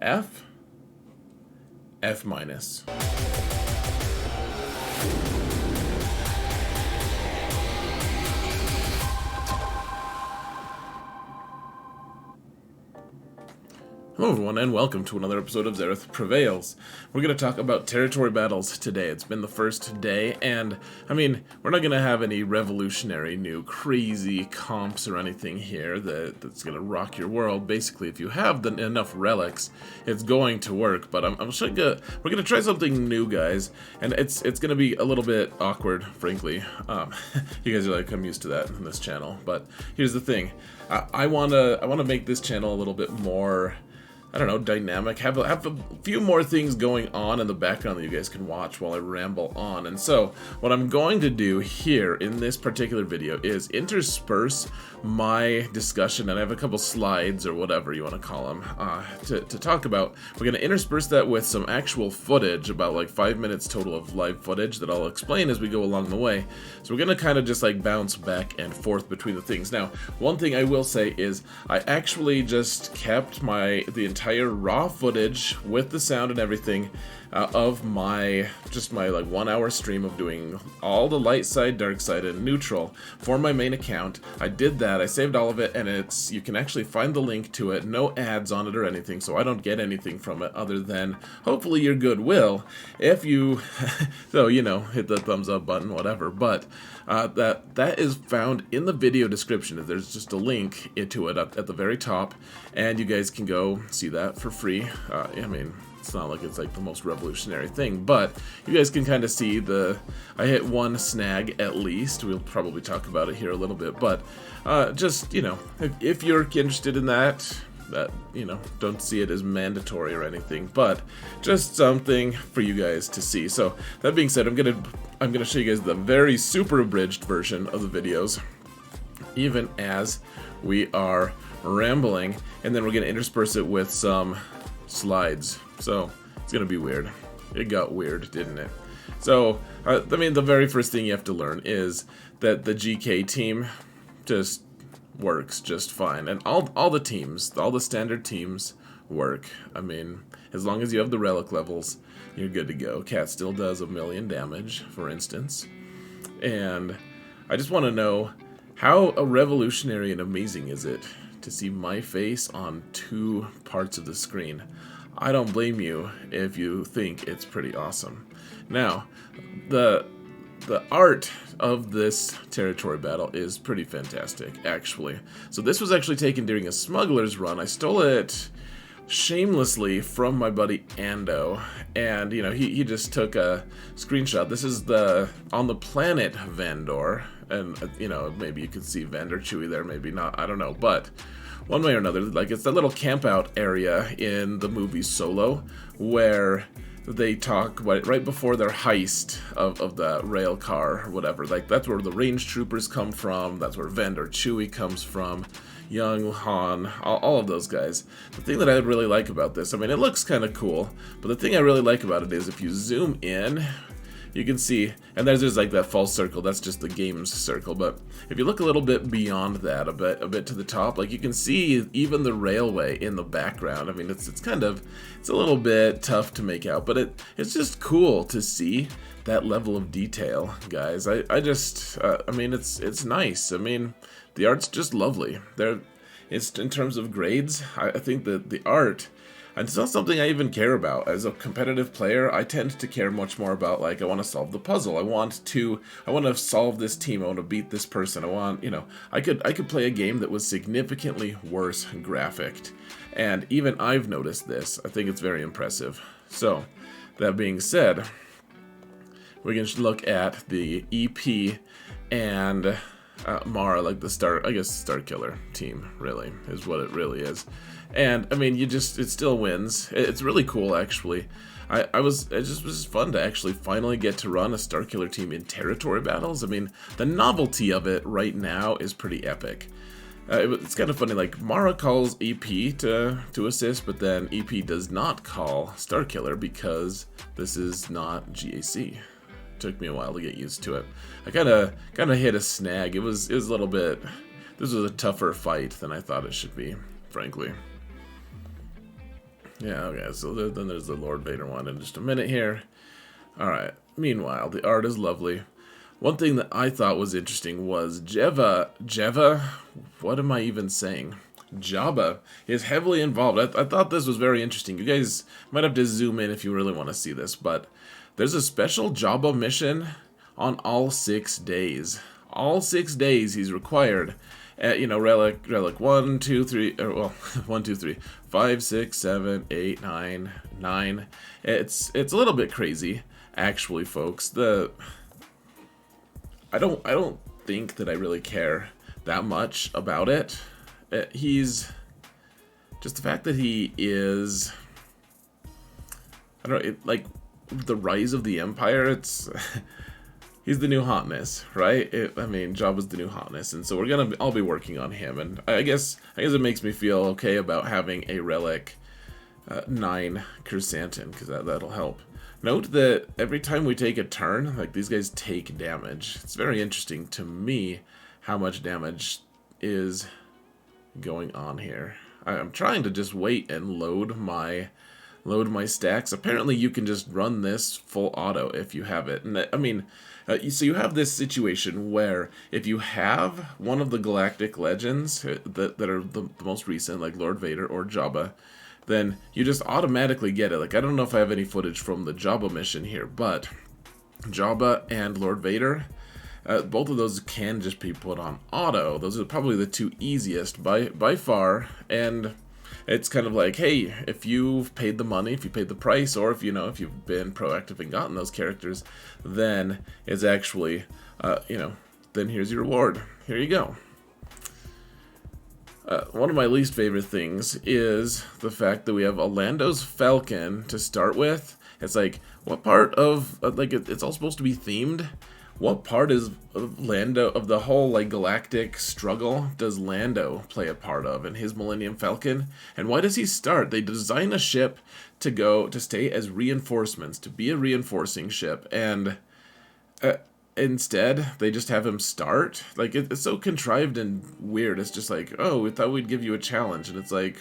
F, F minus. Hello everyone, and welcome to another episode of Xerath Prevails. We're going to talk about territory battles today. It's been the first day, and, I mean, we're not going to have any revolutionary new crazy comps or anything here that's going to rock your world. Basically, if you have enough relics, it's going to work, but we're going to try something new, guys, and it's going to be a little bit awkward, frankly. You guys are like, I'm used to that in this channel, but here's the thing. I want to make this channel a little bit more, I don't know, dynamic, have a few more things going on in the background that you guys can watch while I ramble on. And so what I'm going to do here in this particular video is intersperse my discussion, and I have a couple slides or whatever you want to call them to talk about. We're going to intersperse that with some actual footage, about like 5 minutes total of live footage that I'll explain as we go along the way. So we're going to kind of just like bounce back and forth between the things. Now, one thing I will say is I actually just kept the entire raw footage with the sound and everything of my like 1 hour stream of doing all the light side, dark side, and neutral for my main account. I did that, I saved all of it, and you can actually find the link to it, no ads on it or anything, so I don't get anything from it other than hopefully your goodwill if you so you know, hit the thumbs up button, whatever. But that is found in the video description. There's just a link to it at the very top, and you guys can go see that for free. I mean, it's not like it's like the most revolutionary thing, but you guys can kind of see I hit one snag at least. We'll probably talk about it here a little bit, but just, you know, if you're interested in that, you know, don't see it as mandatory or anything, but just something for you guys to see. So that being said, I'm gonna show you guys the very super abridged version of the videos, even as we are rambling, and then we're gonna intersperse it with some slides. So it's gonna be weird. It got weird, didn't it? So I mean, the very first thing you have to learn is that the GK team just works just fine, and all the teams, all the standard teams work. I mean, as long as you have the relic levels, you're good to go. Cat still does 1,000,000 damage, for instance, and I just want to know how revolutionary and amazing is it to see my face on two parts of the screen. I don't blame you if you think it's pretty awesome. Now, the art of this territory battle is pretty fantastic, actually. So this was actually taken during a smuggler's run. I stole it shamelessly from my buddy Ando, and you know, he just took a screenshot. This is on the planet Vandor, and you know, maybe you could see Vandor Chewie there, maybe not, I don't know, but one way or another, like, it's that little camp out area in the movie Solo where they talk right before their heist of the rail car or whatever. Like, that's where the range troopers come from, that's where Vandor Chewie comes from, young Han, all of those guys. The thing that I really like about this, I mean, it looks kind of cool, but the thing I really like about it is if you zoom in, you can see, and there's like that false circle, that's just the game's circle, but if you look a little bit beyond that, a bit to the top, like, you can see even the railway in the background. I mean, it's a little bit tough to make out, but it's just cool to see that level of detail, guys. I mean, it's nice. I mean, the art's just lovely. It's in terms of grades, I think that the art, and it's not something I even care about. As a competitive player, I tend to care much more about, like, I want to solve the puzzle. I want to solve this team. I want to beat this person. I want, you know, I could play a game that was significantly worse graphicked. And even I've noticed this. I think it's very impressive. So, that being said, we can look at the EP and Mara, like the Starkiller team, really, is what it really is. And I mean, it still wins. It's really cool, actually. It just was fun to actually finally get to run a Starkiller team in territory battles. I mean, the novelty of it right now is pretty epic. It's kind of funny, like, Mara calls EP to assist, but then EP does not call Starkiller because this is not GAC. Took me a while to get used to it. I kind of hit a snag. It was a little bit. This was a tougher fight than I thought it should be, frankly. Yeah, okay, so then there's the Lord Vader one in just a minute here. Alright, meanwhile, the art is lovely. One thing that I thought was interesting was Jeva, what am I even saying? Jabba is heavily involved. I thought this was very interesting. You guys might have to zoom in if you really want to see this, but there's a special Jabba mission on all 6 days. All 6 days he's required at, relic 1, 2, 3, or well, 1, 2, 3, 5, 6, 7, 8, 9, 9. It's a little bit crazy, actually, folks. I don't think that I really care that much about it. He's just the fact that he is, I don't know, like the rise of the Empire. It's he's the new hotness, right? I mean, Jabba's the new hotness, and so I'll be working on him, and I guess it makes me feel okay about having a relic 9 Chrysanthemum, because that'll help. Note that every time we take a turn, like, these guys take damage. It's very interesting to me how much damage is going on here. I'm trying to just wait and load my stacks. Apparently you can just run this full auto if you have it. And I mean, so you have this situation where if you have one of the Galactic Legends that are the most recent, like Lord Vader or Jabba, then you just automatically get it. Like, I don't know if I have any footage from the Jabba mission here, but Jabba and Lord Vader, both of those can just be put on auto. Those are probably the 2 easiest by far, and it's kind of like, hey, if you've paid the money, if you paid the price, or if you've been proactive and gotten those characters, then it's actually, then here's your reward. Here you go. One of my least favorite things is the fact that we have Orlando's Falcon to start with. It's like, what part of, it's all supposed to be themed. What part of Lando, of the whole, like, galactic struggle, does Lando play a part of in his Millennium Falcon? And why does he start? They design a ship to stay as reinforcements, to be a reinforcing ship, and instead, they just have him start. Like, it's so contrived and weird. It's just like, oh, we thought we'd give you a challenge. And it's like,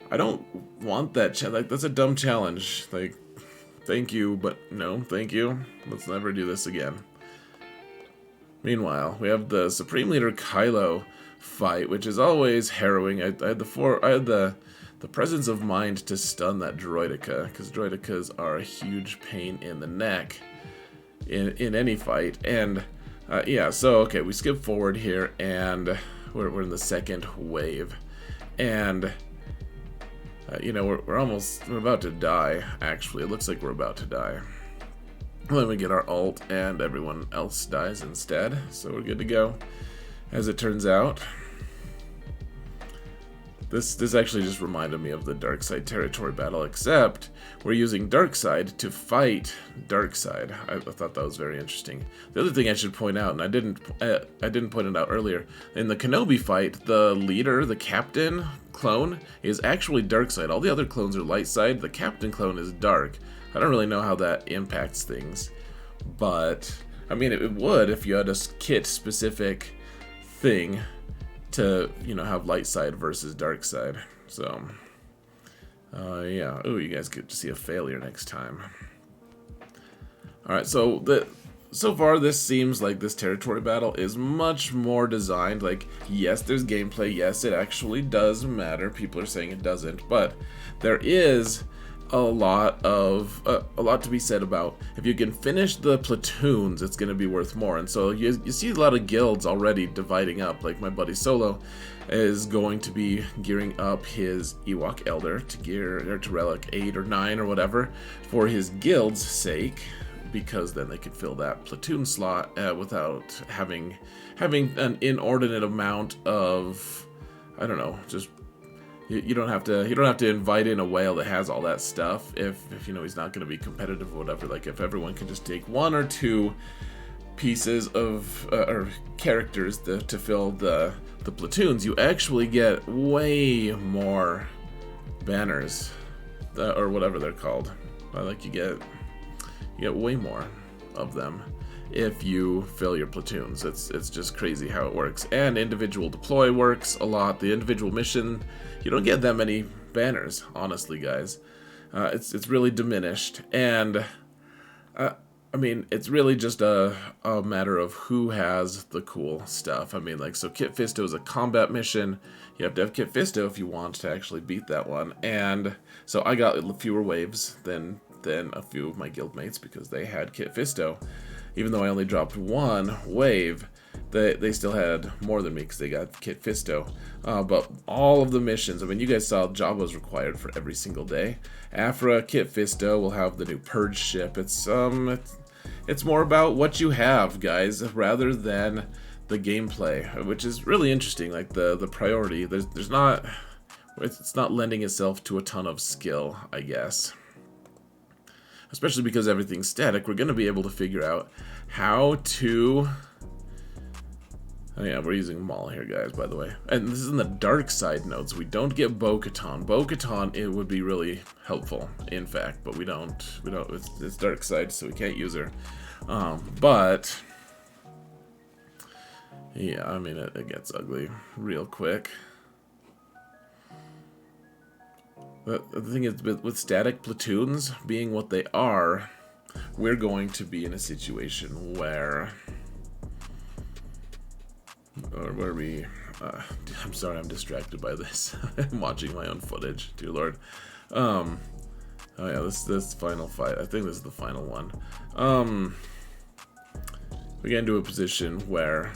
I don't want that challenge. Like, that's a dumb challenge. Like, thank you, but no, thank you. Let's never do this again. Meanwhile, we have the Supreme Leader Kylo fight, which is always harrowing. I had the presence of mind to stun that droideka, because droidekas are a huge pain in the neck in any fight. And yeah, so okay, we skip forward here, and we're in the second wave, and we're about to die. Actually, it looks like we're about to die. Then we get our ult, and everyone else dies instead, so we're good to go, as it turns out. This actually just reminded me of the Darkside territory battle, except we're using Darkside to fight Darkside. I thought that was very interesting. The other thing I should point out, and I didn't point it out earlier, in the Kenobi fight, the leader, the captain clone, is actually Darkside. All the other clones are light side. The captain clone is dark. I don't really know how that impacts things, but I mean, it would if you had a kit specific thing to, have light side versus dark side. So, yeah. Oh, you guys get to see a failure next time. Alright, so far this seems like this territory battle is much more designed. Like, yes, there's gameplay. Yes, it actually does matter. People are saying it doesn't, but there is a lot to be said about if you can finish the platoons, it's going to be worth more. And so you see a lot of guilds already dividing up. Like, my buddy Solo is going to be gearing up his Ewok Elder to relic 8 or 9 or whatever for his guild's sake, because then they could fill that platoon slot without having an inordinate amount of, I don't know, just you don't have to invite in a whale that has all that stuff if he's not going to be competitive or whatever. Like, if everyone can just take 1 or 2 pieces of or characters to fill the platoons, you actually get way more banners or whatever they're called. Like, you get way more of them if you fill your platoons. It's just crazy how it works. And individual deploy works a lot. The individual mission, you don't get that many banners, honestly, guys. It's really diminished, and I mean, it's really just a matter of who has the cool stuff. I mean, like, so Kit Fisto is a combat mission. You have to have Kit Fisto if you want to actually beat that one. And so I got fewer waves than a few of my guildmates because they had Kit Fisto. Even though I only dropped one wave, they still had more than me because they got Kit Fisto. But all of the missions, I mean, you guys saw Jabba was required for every single day. Afra, Kit Fisto will have the new Purge ship. It's more about what you have, guys, rather than the gameplay, which is really interesting. Like the priority, it's not lending itself to a ton of skill, I guess. Especially because everything's static, we're going to be able to figure out how to... Oh yeah, we're using Maul here, guys, by the way. And this is in the dark side nodes. We don't get Bo-Katan. Bo-Katan, it would be really helpful, in fact, but we don't. It's dark side, so we can't use her. But yeah, I mean, it gets ugly real quick. But the thing is, with static platoons being what they are, we're going to be in a situation where... Or where we... I'm sorry, I'm distracted by this. I'm watching my own footage, dear lord. Oh yeah, this final fight. I think this is the final one. We get into a position where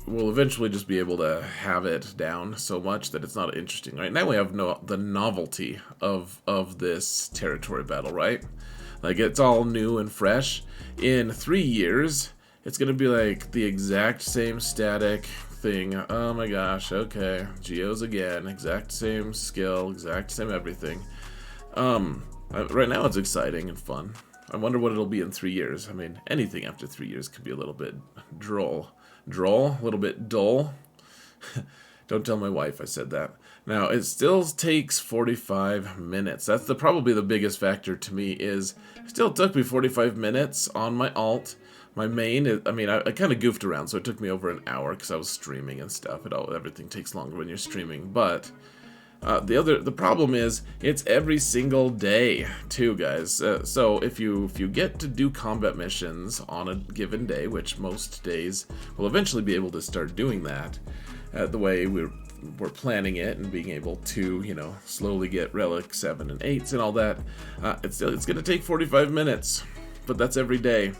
we'll eventually just be able to have it down so much that it's not interesting. Right now we have the novelty of this territory battle, right? Like, it's all new and fresh. In 3 years, it's gonna be like the exact same static thing. Oh my gosh, okay. Geos again, exact same skill, exact same everything. Right now it's exciting and fun. I wonder what it'll be in 3 years. I mean, anything after 3 years could be a little bit droll. Droll? A little bit dull? Don't tell my wife I said that. Now, it still takes 45 minutes. That's probably the biggest factor to me is, it still took me 45 minutes on my alt. My main, I mean, I kind of goofed around, so it took me over an hour because I was streaming and stuff. Everything takes longer when you're streaming. But the problem is it's every single day too, guys. So if you get to do combat missions on a given day, which most days we'll eventually be able to start doing that, the way we're planning it and being able to, you know, slowly get relic 7 and 8s and all that. It's going to take 45 minutes, but that's every day.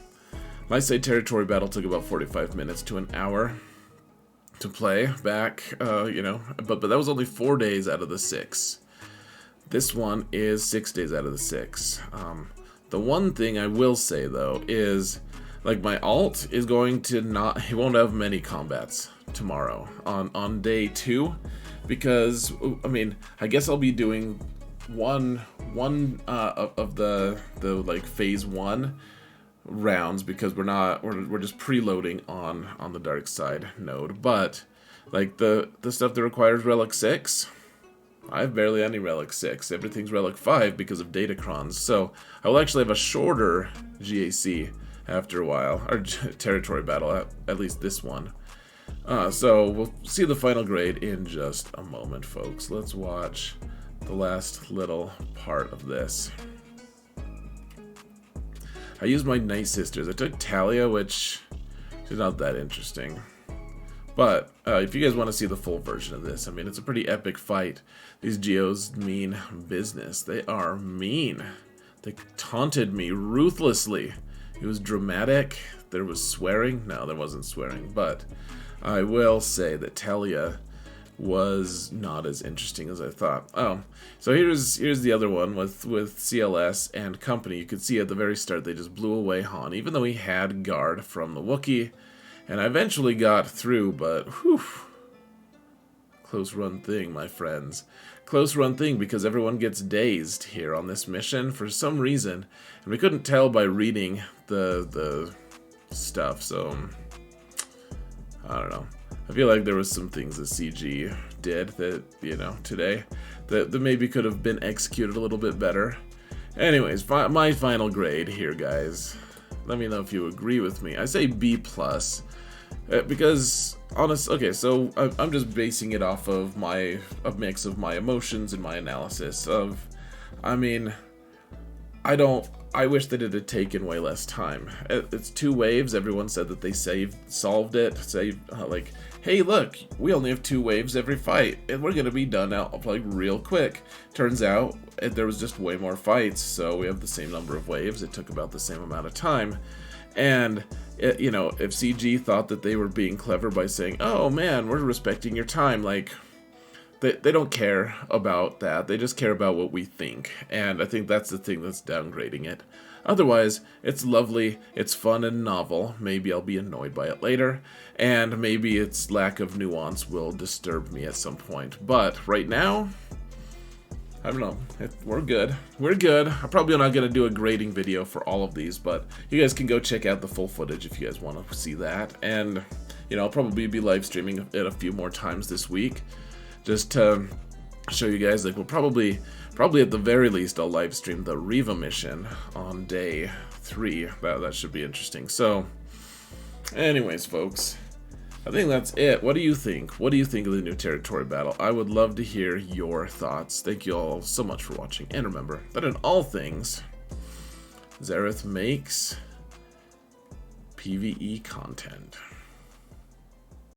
My side territory battle took about 45 minutes to an hour to play back, you know, but that was only 4 days out of the 6. This one is 6 days out of the 6. The one thing I will say, though, is, like, my alt is going to not, it won't have many combats tomorrow on day 2, because, I mean, I guess I'll be doing one of the like phase 1 rounds, because we're just preloading on the dark side node. But like the stuff that requires relic 6, I have barely any relic 6. Everything's relic 5 because of datacrons. So I will actually have a shorter GAC after a while, or territory battle, at least this one. So we'll see the final grade in just a moment, folks. Let's watch the last little part of this. I used my Night Sisters. I took Talia, which is not that interesting. But if you guys want to see the full version of this, I mean, it's a pretty epic fight. These Geos mean business. They are mean. They taunted me ruthlessly. It was dramatic. There was swearing. No, there wasn't swearing. But I will say that Talia was not as interesting as I thought. Oh, so here's the other one with CLS and company. You could see at the very start they just blew away Han, even though he had guard from the Wookiee, and I eventually got through, but whew, close run thing, my friends. Close run thing, because everyone gets dazed here on this mission for some reason, and we couldn't tell by reading the stuff, so I don't know. I feel like there was some things that CG did that, you know, today that maybe could have been executed a little bit better. Anyways, my final grade here, guys. Let me know if you agree with me. I say B+. Because, okay, so I'm just basing it off of a mix of my emotions and my analysis of, I mean, I wish that it had taken way less time. It's 2 waves. Everyone said that they solved it. Like, hey, look, we only have 2 waves every fight, and we're gonna be done out like real quick. Turns out there was just way more fights, so we have the same number of waves. It took about the same amount of time, and you know, if CG thought that they were being clever by saying, "Oh man, we're respecting your time," like. They don't care about that. They just care about what we think. And I think that's the thing that's downgrading it. Otherwise, it's lovely, it's fun and novel. Maybe I'll be annoyed by it later. And maybe its lack of nuance will disturb me at some point. But right now, I don't know. We're good. We're good. I'm probably not going to do a grading video for all of these. But you guys can go check out the full footage if you guys want to see that. And, you know, I'll probably be live streaming it a few more times this week. Just to show you guys, like, we'll probably at the very least, I'll live stream the Riva mission on day 3. That should be interesting. So, anyways, folks, I think that's it. What do you think? What do you think of the new territory battle? I would love to hear your thoughts. Thank you all so much for watching. And remember that in all things, Xaereth makes PvE content.